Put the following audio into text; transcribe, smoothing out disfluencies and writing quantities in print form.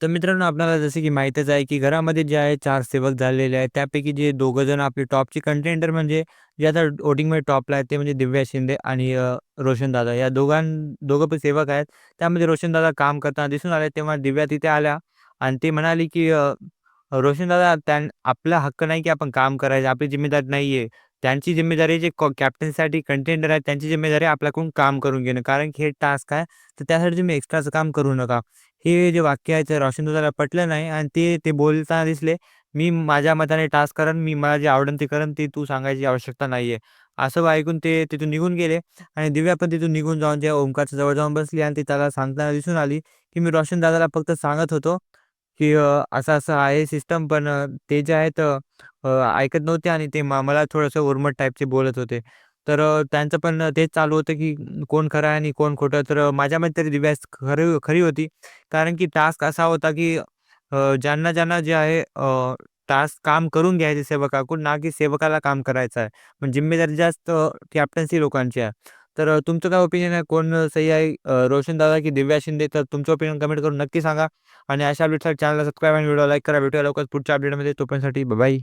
तर मित्रांनो, आपल्याला जसं की माहीतच आहे, की घरामध्ये जे आहे 4 सेवक झालेले आहेत. त्यापैकी जे दोघं जण आपले टॉपचे कंटेंडर म्हणजे जे आता वोटिंगमध्ये टॉपला आहेत, ते म्हणजे दिव्या शिंदे आणि रोशनदादा. या दोघं पण सेवक आहेत. त्यामध्ये रोशनदादा काम करताना दिसून आले. तेव्हा दिव्या तिथे आल्या आणि ते म्हणाली, की रोशनदादा आपला हक्क नाही, की आपण काम करायचं. आपली जिम्मेदारी नाहीये. त्यांची जिम्मेदारी जे कॅप्टनसाठी कंटेंडर आहेत, त्यांची जिम्मेदारी आहे आपल्याकडून काम करून घेणं. कारण की हे टास्क आहे, तर त्यासाठी तुम्ही एक्स्ट्राचं काम करू नका. हे जे वाक्य आहे ते रोशनदादाला पटलं नाही आणि ते ते बोलताना दिसले, "मी माझ्या मताने टास्क करेन, मला जे आवडेल ते करेन, ती तू सांगायची आवश्यकता नाहीये." असं ऐकून ते तिथून निघून गेले आणि दिव्या पण तिथून निघून जाऊन त्या ओमकारच्या जवळ जाऊन बसली आणि ती त्याला सांगताना दिसून आली, की "मी रोशनदादाला फक्त सांगत होतो, की असं-असं आहे सिस्टम, पण ते जे आहेत ऐकत नव्हते आणि ते मला थोडंसं उर्मट टाईपचे बोलत होते." तर त्यांचं पण तेच चालू होतं, की कोण खरं आहे आणि कोण खोटं. तर माझ्या मते तरी दिव्याच खरी होती. कारण की टास्क असा होता, की ज्यांना जे आहे टास्क काम करून घ्यायचे सेवकाकडून, ना की सेवकाला काम करायचं आहे. पण जिम्मेदारी जास्त कॅप्टन्सी लोकांची आहे. तर तुमचं काय ओपिनियन आहे? कोण सही आहे? रोशनदादा की दिव्या शिंदे? तर तुमचं ओपिनियन कमेंट करून नक्की सांगा आणि अशा अपडेट्ससाठी चॅनलला सबस्क्राईब आणि व्हिडिओ लाईक करा. भेटूया लवकरच पुढच्या अपडेटमध्ये. तोपर्यंतसाठी बाय.